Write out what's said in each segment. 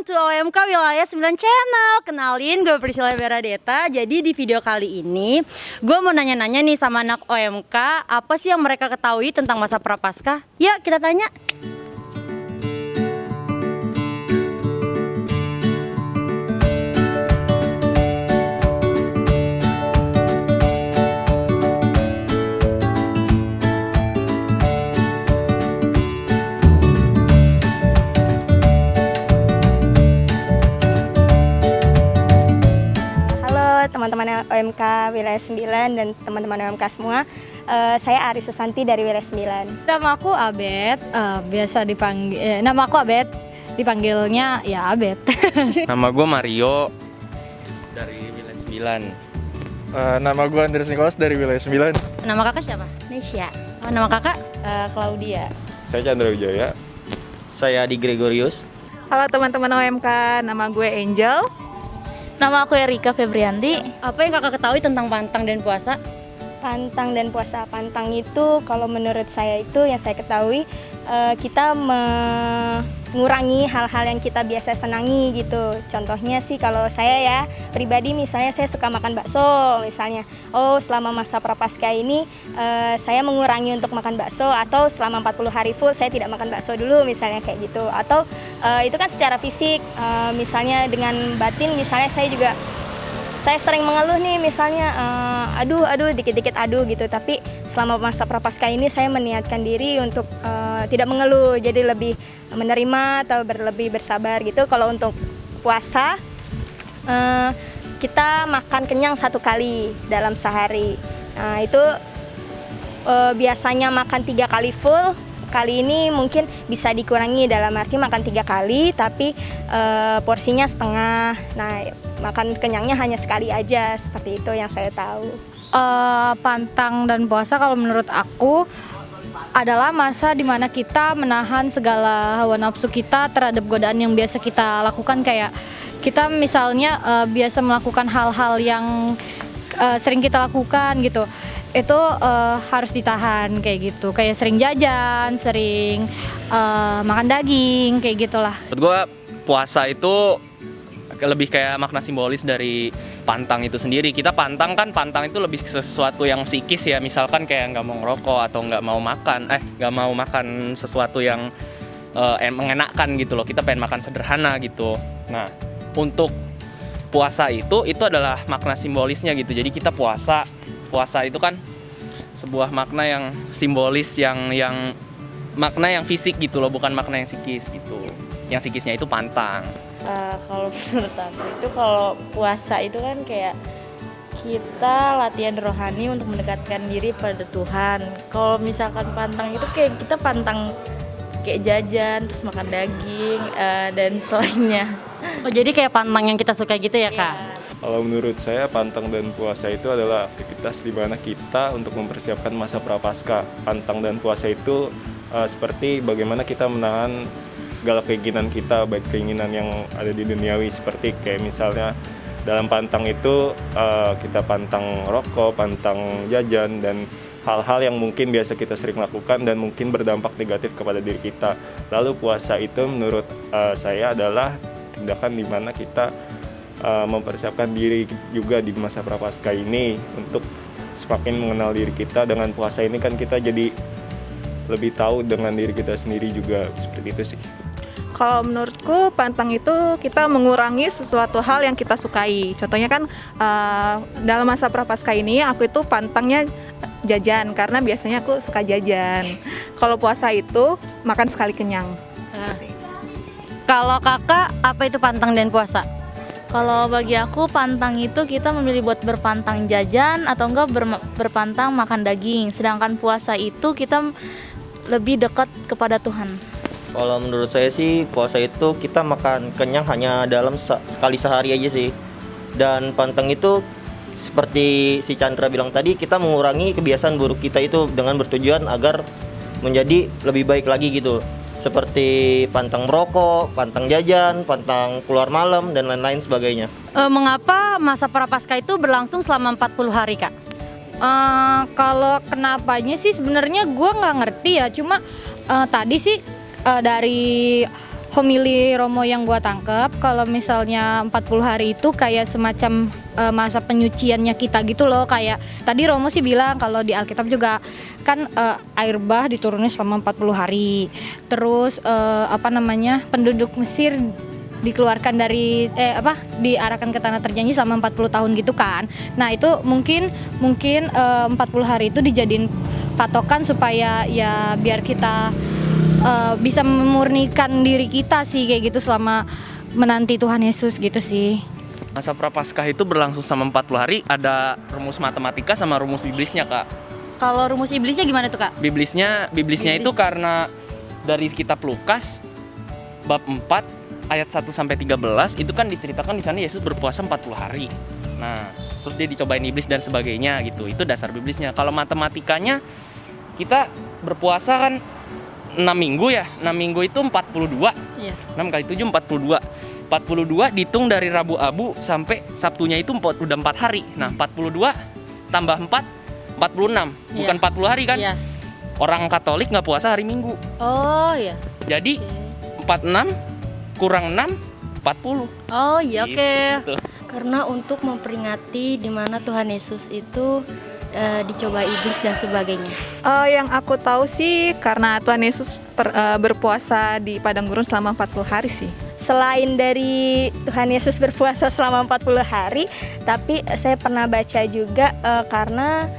to OMK Wilayah 9 Channel. Kenalin, gue Priscilla Beradeta. Jadi di video kali ini gue mau nanya-nanya nih sama anak OMK, apa sih yang mereka ketahui tentang masa prapaskah? Yuk kita tanya. Teman-teman OMK Wilayah 9 dan teman-teman OMK semua, saya Aris Susanti dari Wilayah 9. Nama aku Abed, biasa dipanggil, nama aku Abed, dipanggilnya ya Abed. Nama gue Mario dari Wilayah 9. Nama gue Andres Nicholas dari Wilayah 9. Nama kakak siapa? Nesya. Nama kakak? Claudia. Saya Chandra Wijaya. Saya Adi Gregorius. Halo teman-teman OMK, nama gue Angel. Nama aku Erika Febrianti. Apa yang kakak ketahui tentang pantang dan puasa? Pantang dan puasa. Pantang itu kalau menurut saya itu yang saya ketahui, kita mengurangi hal-hal yang kita biasa senangi gitu. Contohnya sih kalau saya ya pribadi, misalnya saya suka makan bakso misalnya. Oh, selama masa prapaskah ini saya mengurangi untuk makan bakso, atau selama 40 hari full saya tidak makan bakso dulu misalnya kayak gitu. Atau itu kan secara fisik, misalnya dengan batin, misalnya saya sering mengeluh nih misalnya, aduh dikit-dikit aduh gitu, tapi selama masa prapaskah ini saya meniatkan diri untuk tidak mengeluh, jadi lebih menerima atau lebih bersabar gitu. Kalau untuk puasa, kita makan kenyang 1 kali dalam sehari. Nah itu biasanya makan 3 kali full. Kali ini mungkin bisa dikurangi, dalam arti makan 3 kali tapi porsinya setengah. Nah makan kenyangnya hanya sekali aja, seperti itu yang saya tahu. Pantang dan puasa kalau menurut aku adalah masa dimana kita menahan segala hawa nafsu kita terhadap godaan yang biasa kita lakukan. Kayak kita misalnya biasa melakukan hal-hal yang sering kita lakukan gitu, itu harus ditahan kayak gitu. Kayak sering jajan, sering makan daging, kayak gitulah. Menurut gue puasa itu lebih kayak makna simbolis dari pantang itu sendiri. Kita pantang itu lebih sesuatu yang psikis ya. Misalkan kayak nggak mau ngerokok atau nggak mau makan sesuatu yang mengenakan gitu loh. Kita pengen makan sederhana gitu. Nah untuk puasa itu adalah makna simbolisnya gitu. Jadi kita puasa itu kan sebuah makna yang simbolis, yang makna yang fisik gitu loh, bukan makna yang psikis gitu. Yang psikisnya itu pantang. Kalau menurut aku itu, kalau puasa itu kan kayak kita latihan rohani untuk mendekatkan diri pada Tuhan. Kalau misalkan pantang itu kayak kita pantang kayak jajan, terus makan daging dan selainnya. Oh jadi kayak pantang yang kita suka gitu ya kak? Kalau menurut saya pantang dan puasa itu adalah aktivitas di mana kita untuk mempersiapkan masa prapaskah. Pantang dan puasa itu seperti bagaimana kita menahan segala keinginan kita, baik keinginan yang ada di duniawi, seperti kayak misalnya dalam pantang itu kita pantang rokok, pantang jajan, dan hal-hal yang mungkin biasa kita sering lakukan dan mungkin berdampak negatif kepada diri kita. Lalu puasa itu menurut saya adalah tindakan di mana kita mempersiapkan diri juga di masa prapaskah ini untuk semakin mengenal diri kita. Dengan puasa ini kan kita jadi lebih tahu dengan diri kita sendiri juga, seperti itu sih. Kalau menurutku pantang itu kita mengurangi sesuatu hal yang kita sukai. Contohnya kan dalam masa prapaskah ini aku itu pantangnya jajan karena biasanya aku suka jajan. Kalau puasa itu makan sekali kenyang. Kalau kakak, apa itu pantang dan puasa? Kalau bagi aku pantang itu kita memilih buat berpantang jajan atau enggak berpantang makan daging. Sedangkan puasa itu kita lebih dekat kepada Tuhan. Kalau menurut saya sih puasa itu kita makan kenyang hanya dalam sekali sehari aja sih. Dan pantang itu seperti si Chandra bilang tadi, kita mengurangi kebiasaan buruk kita itu dengan bertujuan agar menjadi lebih baik lagi gitu. Seperti pantang merokok, pantang jajan, pantang keluar malam, dan lain-lain sebagainya. Mengapa masa prapaskah itu berlangsung selama 40 hari kak? Kalau kenapanya sih sebenarnya gue nggak ngerti ya. Cuma tadi sih dari homili Romo yang gua tangkep, kalau misalnya 40 hari itu kayak semacam masa penyuciannya kita gitu loh. Kayak tadi Romo sih bilang kalau di Alkitab juga kan air bah diturunin selama 40 hari. Terus penduduk Mesir dikeluarkan dari diarahkan ke tanah terjanji selama 40 tahun gitu kan. Nah, itu mungkin 40 hari itu dijadiin patokan supaya ya biar kita bisa memurnikan diri kita sih kayak gitu selama menanti Tuhan Yesus gitu sih. Masa Prapaskah itu berlangsung sama 40 hari, ada rumus matematika sama rumus biblisnya, Kak. Kalau rumus iblisnya gimana tuh, Kak? Biblisnya itu karena dari kitab Lukas bab 4 ayat 1 sampai 13 itu kan diceritakan di sana Yesus berpuasa 40 hari. Nah, terus dia dicobain iblis dan sebagainya gitu. Itu dasar biblisnya. Kalau matematikanya kita berpuasa kan 6 minggu ya. 6 minggu itu 42. Iya. 6 kali 7 42. 42 dihitung dari Rabu Abu sampai Sabtunya itu udah 4 hari. Nah, 42 tambah 4 46. Bukan 40 hari kan? Iya. Orang Katolik nggak puasa hari Minggu. Oh iya. Jadi 46 kurang 6 40. Oh iya, oke. Gitu. Karena untuk memperingati di mana Tuhan Yesus itu dicoba iblis dan sebagainya. Yang aku tahu sih karena Tuhan Yesus berpuasa di padang gurun selama 40 hari sih. Selain dari Tuhan Yesus berpuasa selama 40 hari, tapi saya pernah baca juga karena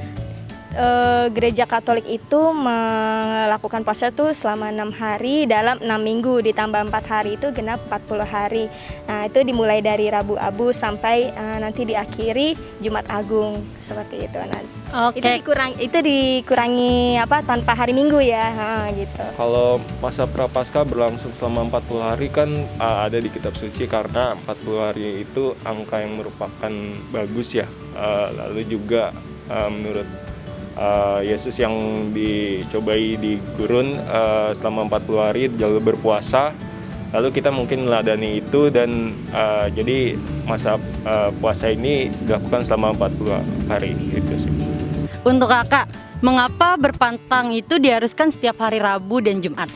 gereja Katolik itu melakukan puasa tuh selama 6 hari dalam 6 minggu ditambah 4 hari itu genap 40 hari. Nah, itu dimulai dari Rabu Abu sampai nanti diakhiri Jumat Agung seperti itu. Nah, Oke. itu dikurangi tanpa hari Minggu ya, gitu. Kalau masa Prapaskah berlangsung selama 40 hari kan ada di kitab suci karena 40 hari itu angka yang merupakan bagus ya. Lalu juga menurut Yesus yang dicobai di gurun selama 40 hari jalur berpuasa, lalu kita mungkin meladani itu dan jadi masa puasa ini dilakukan selama 40 hari gitu sih. Untuk Kakak, mengapa berpantang itu diharuskan setiap hari Rabu dan Jumat?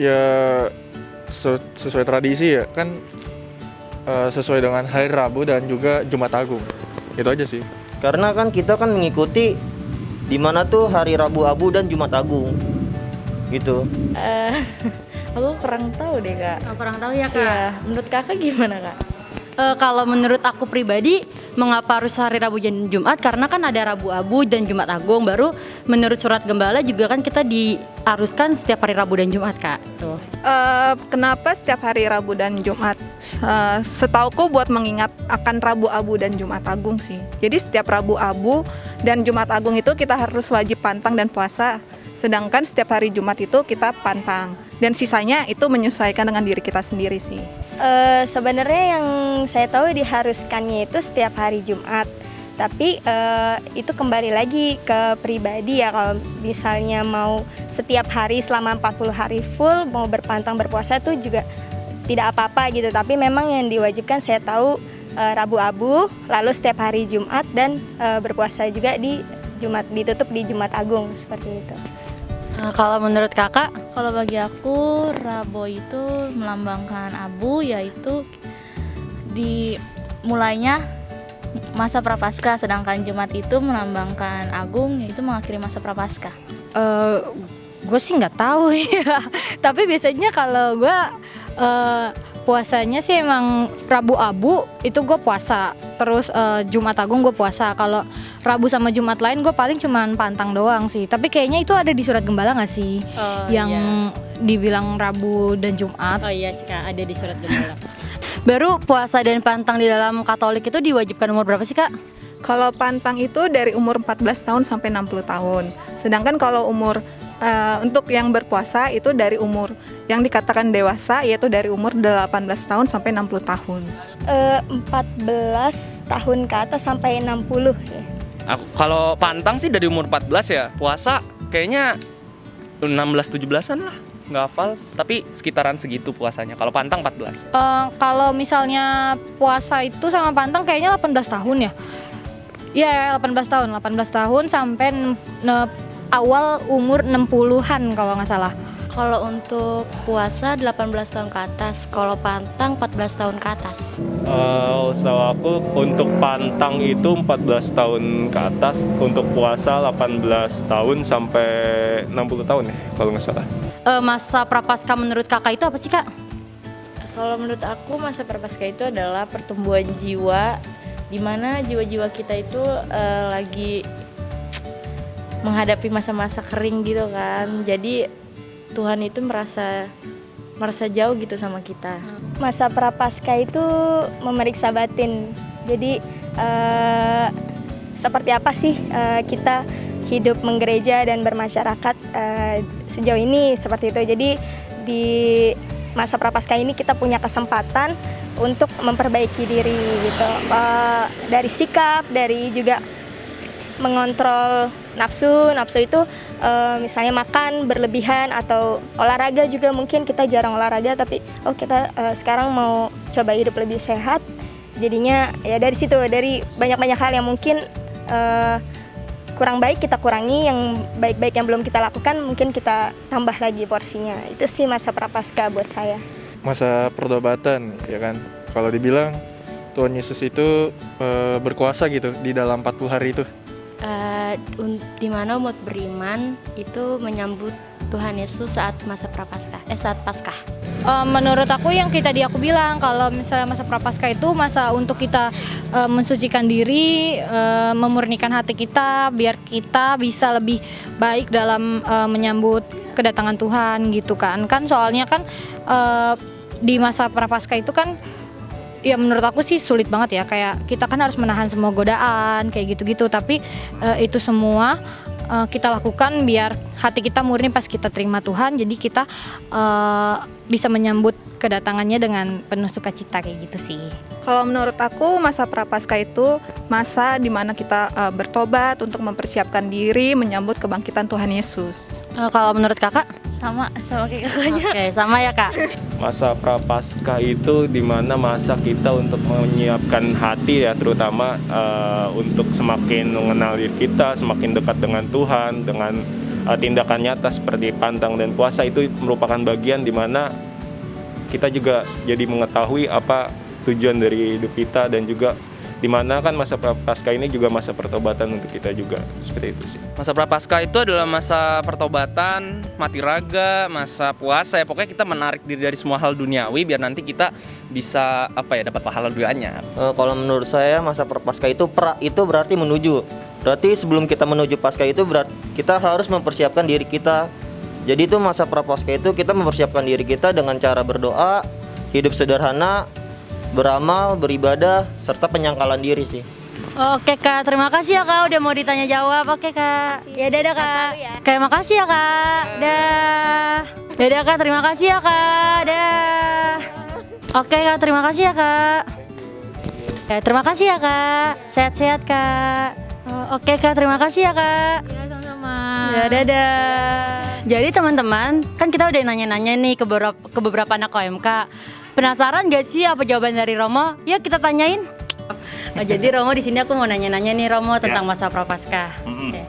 Ya sesuai tradisi ya kan, sesuai dengan hari Rabu dan juga Jumat Agung. Itu aja sih. Karena kan kita kan mengikuti di mana tuh hari Rabu Abu dan Jumat Agung gitu. Aku kurang tahu deh, Kak. Kurang tahu ya, Kak. Iya, menurut Kakak gimana, Kak? Kalau menurut aku pribadi, mengapa harus hari Rabu dan Jumat? Karena kan ada Rabu Abu dan Jumat Agung. Baru menurut surat Gembala juga kan kita diharuskan setiap hari Rabu dan Jumat, Kak. Tuh. Kenapa setiap hari Rabu dan Jumat? Setauku buat mengingat akan Rabu Abu dan Jumat Agung sih. Jadi setiap Rabu Abu dan Jumat Agung itu kita harus wajib pantang dan puasa. Sedangkan setiap hari Jumat itu kita pantang. Dan sisanya itu menyesuaikan dengan diri kita sendiri sih. Sebenarnya yang saya tahu diharuskannya itu setiap hari Jumat. Tapi itu kembali lagi ke pribadi ya. Kalau misalnya mau setiap hari selama 40 hari full mau berpantang berpuasa itu juga tidak apa-apa gitu. Tapi memang yang diwajibkan saya tahu Rabu Abu, lalu setiap hari Jumat dan berpuasa juga di ditutup di Jumat Agung seperti itu. Kalau menurut Kakak? Kalau bagi aku, Rabu itu melambangkan abu, yaitu dimulainya masa Prapaskah, sedangkan Jumat itu melambangkan agung, yaitu mengakhiri masa Prapaskah. Gue sih nggak tahu ya. Tapi biasanya kalau gue puasanya sih emang Rabu Abu itu gue puasa. Terus Jumat Agung gue puasa. Kalau Rabu sama Jumat lain gue paling cuman pantang doang sih. Tapi kayaknya itu ada di surat Gembala nggak sih? Yang dibilang Rabu dan Jumat. Oh iya sih, Kak, ada di surat Gembala. Baru puasa dan pantang di dalam Katolik itu diwajibkan umur berapa sih, Kak? Kalau pantang itu dari umur 14 tahun sampai 60 tahun. Sedangkan kalau umur untuk yang berpuasa itu dari umur yang dikatakan dewasa, yaitu dari umur 18 tahun sampai 60 tahun. 14 tahun ke atas sampai 60 ya. Kalau pantang sih dari umur 14 ya. Puasa kayaknya 16-17an lah. Nggak hafal, tapi sekitaran segitu puasanya. Kalau pantang 14. Kalau misalnya puasa itu sama pantang kayaknya 18 tahun ya. Iya, 18 tahun. 18 tahun sampai awal umur 60-an kalau nggak salah. Kalau untuk puasa 18 tahun ke atas, kalau pantang 14 tahun ke atas. Setahu aku untuk pantang itu 14 tahun ke atas, untuk puasa 18 tahun sampai 60 tahun ya kalau nggak salah. Masa prapaskah menurut kakak itu apa sih kak? Kalau menurut aku masa prapaskah itu adalah pertumbuhan jiwa, di mana jiwa-jiwa kita itu lagi menghadapi masa-masa kering gitu kan. Jadi Tuhan itu merasa jauh gitu sama kita. Masa prapaskah itu memeriksa batin. Jadi seperti apa sih kita hidup menggereja dan bermasyarakat sejauh ini seperti itu. Jadi di masa prapaskah ini kita punya kesempatan untuk memperbaiki diri gitu. Dari sikap, dari juga mengontrol nafsu itu misalnya makan berlebihan atau olahraga juga, mungkin kita jarang olahraga tapi kita sekarang mau coba hidup lebih sehat, jadinya ya dari situ, dari banyak hal yang mungkin kurang baik kita kurangi, yang baik-baik yang belum kita lakukan mungkin kita tambah lagi porsinya. Itu sih masa prapaskah buat saya. Masa pertobatan ya kan, kalau dibilang Tuhan Yesus itu berkuasa gitu di dalam 40 hari itu. Di mana umat beriman itu menyambut Tuhan Yesus saat masa prapaskah, saat Paskah. Menurut aku yang aku bilang, kalau misalnya masa prapaskah itu masa untuk kita mensucikan diri, memurnikan hati kita biar kita bisa lebih baik dalam menyambut kedatangan Tuhan gitu kan. Kan soalnya kan di masa prapaskah itu kan ya menurut aku sih sulit banget ya, kayak kita kan harus menahan semua godaan kayak gitu-gitu, tapi itu semua kita lakukan biar hati kita murni pas kita terima Tuhan, jadi kita bisa menyambut kedatangannya dengan penuh sukacita kayak gitu sih. Kalau menurut aku masa prapaskah itu masa di mana kita bertobat untuk mempersiapkan diri menyambut kebangkitan Tuhan Yesus. Kalau menurut kakak? Sama kayak kakaknya. Oke, sama ya kak. Masa prapaskah itu dimana masa kita untuk menyiapkan hati ya, terutama untuk semakin mengenal diri kita, semakin dekat dengan Tuhan, dengan tindakan nyata seperti pantang dan puasa. Itu merupakan bagian dimana kita juga jadi mengetahui apa tujuan dari hidup kita, dan juga dimana kan masa prapaskah ini juga masa pertobatan untuk kita juga, seperti itu sih. Masa prapaskah itu adalah masa pertobatan, mati raga, masa puasa ya, pokoknya kita menarik diri dari semua hal duniawi biar nanti kita bisa dapat pahala banyak. Kalau menurut saya masa prapaskah itu berarti menuju. Berarti sebelum kita menuju Paskah itu kita harus mempersiapkan diri kita. Jadi itu masa prapaskah itu kita mempersiapkan diri kita dengan cara berdoa, hidup sederhana, beramal, beribadah, serta penyangkalan diri sih. Oke kak, terima kasih ya kak udah mau ditanya jawab. Oke kak. Ya dadah kak. Kayak makasih ya kak. Dah. Dadah kak, terima kasih ya kak. Dah. Oke kak, terima kasih ya kak. Terima kasih ya kak. Sehat-sehat kak. Oke kak, terima kasih ya kak. Ya sama-sama. Ya dadah. Jadi teman-teman, kan kita udah nanya-nanya nih ke beberapa anak OMK. Penasaran gak sih apa jawaban dari Romo? Yuk kita tanyain. Jadi Romo di sini aku mau nanya-nanya nih Romo tentang masa prapaskah. Oke.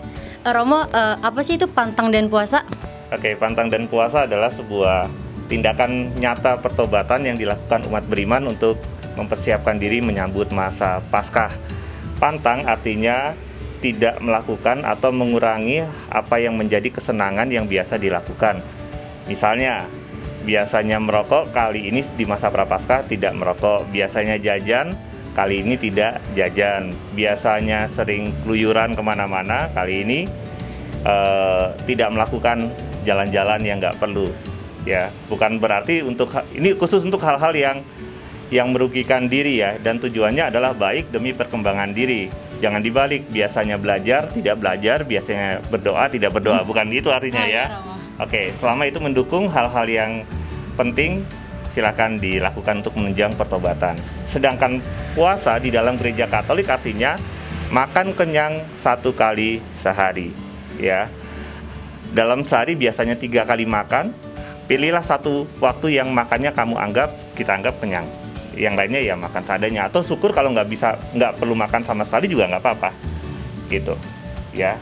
Romo, apa sih itu pantang dan puasa? Oke, pantang dan puasa adalah sebuah tindakan nyata pertobatan yang dilakukan umat beriman untuk mempersiapkan diri menyambut masa Paskah. Pantang artinya tidak melakukan atau mengurangi apa yang menjadi kesenangan yang biasa dilakukan. Misalnya, biasanya merokok, kali ini di masa prapaskah tidak merokok. Biasanya jajan, kali ini tidak jajan. Biasanya sering keluyuran kemana-mana, kali ini tidak melakukan jalan-jalan yang nggak perlu. Ya, bukan berarti ini khusus untuk hal-hal yang merugikan diri ya, dan tujuannya adalah baik demi perkembangan diri. Jangan dibalik, biasanya belajar, tidak belajar, biasanya berdoa, tidak berdoa. Bukan itu artinya ya. Oke, selama itu mendukung hal-hal yang penting, silakan dilakukan untuk menunjang pertobatan. Sedangkan puasa di dalam gereja Katolik artinya makan kenyang 1 kali sehari. Ya, dalam sehari biasanya 3 kali makan. Pilihlah satu waktu yang makannya kita anggap kenyang. Yang lainnya ya makan seadanya, atau syukur kalau nggak perlu makan sama sekali juga nggak apa-apa, gitu, ya.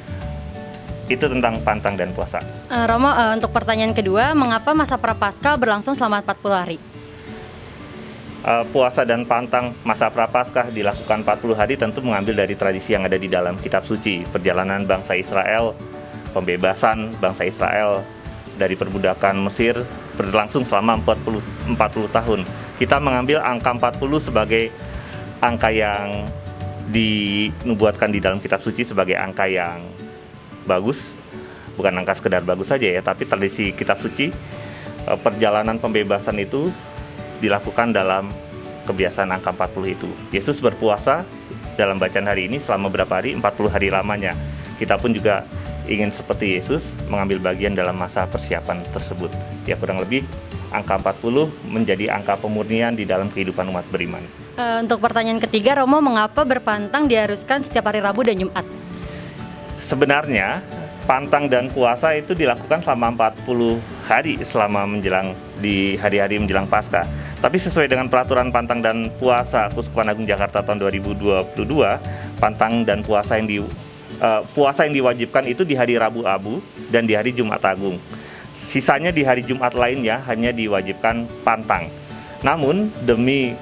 Itu tentang pantang dan puasa. Romo, untuk pertanyaan kedua, mengapa masa Prapaskah berlangsung selama 40 hari? Puasa dan pantang masa Prapaskah dilakukan 40 hari tentu mengambil dari tradisi yang ada di dalam kitab suci. Perjalanan bangsa Israel, pembebasan bangsa Israel dari perbudakan Mesir berlangsung selama 40 tahun. Kita mengambil angka 40 sebagai angka yang dinubuatkan di dalam kitab suci sebagai angka yang bagus. Bukan angka sekedar bagus saja ya, tapi tradisi kitab suci perjalanan pembebasan itu dilakukan dalam kebiasaan angka 40 itu. Yesus berpuasa dalam bacaan hari ini selama berapa hari? 40 hari lamanya. Kita pun juga ingin seperti Yesus mengambil bagian dalam masa persiapan tersebut. Ya, kurang lebih angka 40 menjadi angka pemurnian di dalam kehidupan umat beriman. Untuk pertanyaan ketiga, Romo, mengapa berpantang diharuskan setiap hari Rabu dan Jumat? Sebenarnya pantang dan puasa itu dilakukan selama 40 hari selama menjelang di hari-hari menjelang Paskah. Tapi sesuai dengan peraturan pantang dan puasa Kuskupan Agung Jakarta tahun 2022, pantang dan puasa yang diwajibkan itu di hari Rabu Abu dan di hari Jumat Agung. Sisanya di hari Jumat lainnya hanya diwajibkan pantang. Namun demi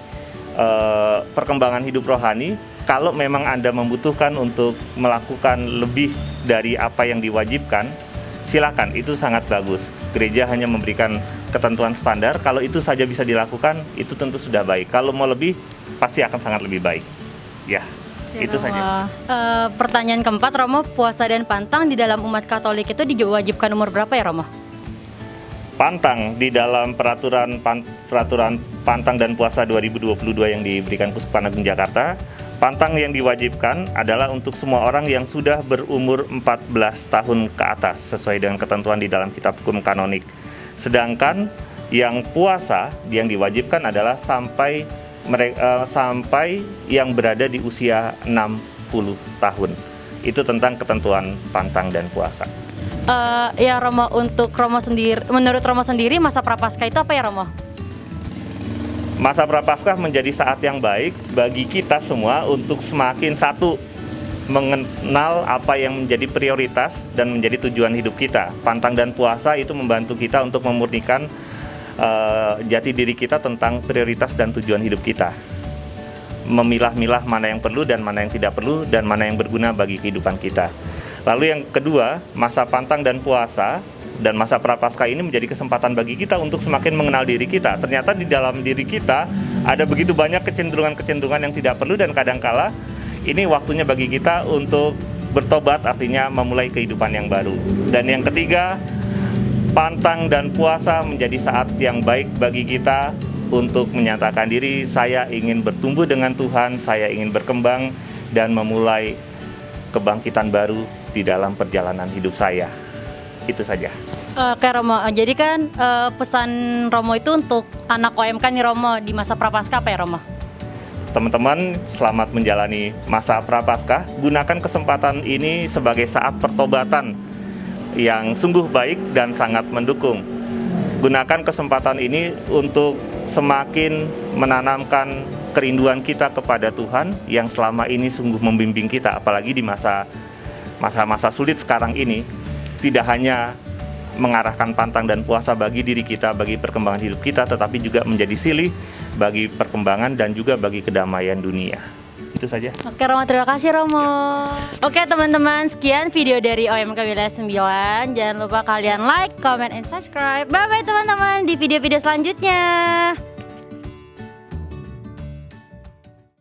perkembangan hidup rohani, kalau memang Anda membutuhkan untuk melakukan lebih dari apa yang diwajibkan, silakan, itu sangat bagus. Gereja hanya memberikan ketentuan standar, kalau itu saja bisa dilakukan, itu tentu sudah baik. Kalau mau lebih, pasti akan sangat lebih baik. Ya, itu Romo. saja. Pertanyaan keempat, Romo, puasa dan pantang di dalam umat Katolik itu diwajibkan umur berapa ya, Romo? Pantang di dalam peraturan pantang dan puasa 2022 yang diberikan Kuskupan Agung Jakarta, pantang yang diwajibkan adalah untuk semua orang yang sudah berumur 14 tahun ke atas sesuai dengan ketentuan di dalam kitab hukum kanonik. Sedangkan yang puasa yang diwajibkan adalah sampai yang berada di usia 60 tahun. Itu tentang ketentuan pantang dan puasa. Ya Romo, untuk Romo sendiri, menurut Romo sendiri masa Prapaskah itu apa ya, Romo? Masa Prapaskah menjadi saat yang baik bagi kita semua untuk semakin satu mengenal apa yang menjadi prioritas dan menjadi tujuan hidup kita. Pantang dan puasa itu membantu kita untuk memurnikan jati diri kita tentang prioritas dan tujuan hidup kita. Memilah-milah mana yang perlu dan mana yang tidak perlu dan mana yang berguna bagi kehidupan kita. Lalu yang kedua, masa pantang dan puasa dan masa Prapaskah ini menjadi kesempatan bagi kita untuk semakin mengenal diri kita. Ternyata di dalam diri kita ada begitu banyak kecenderungan-kecenderungan yang tidak perlu dan kadangkala ini waktunya bagi kita untuk bertobat, artinya memulai kehidupan yang baru. Dan yang ketiga, pantang dan puasa menjadi saat yang baik bagi kita untuk menyatakan diri, saya ingin bertumbuh dengan Tuhan, saya ingin berkembang dan memulai kebangkitan baru di dalam perjalanan hidup saya. Itu saja. Oke Romo, jadi kan pesan Romo itu untuk anak OMK nih Romo di masa Prapaskah apa ya Romo? Teman-teman, selamat menjalani masa Prapaskah. Gunakan kesempatan ini sebagai saat pertobatan yang sungguh baik dan sangat mendukung. Gunakan kesempatan ini untuk semakin menanamkan kerinduan kita kepada Tuhan yang selama ini sungguh membimbing kita, apalagi di masa-masa sulit sekarang ini. Tidak hanya mengarahkan pantang dan puasa bagi diri kita, bagi perkembangan hidup kita, tetapi juga menjadi silih bagi perkembangan dan juga bagi kedamaian dunia. Itu saja. Oke Romo, terima kasih Romo. Oke teman-teman, sekian video dari OMK Wilayah 9. Jangan lupa kalian like, comment, and subscribe. Bye-bye teman-teman di video-video selanjutnya.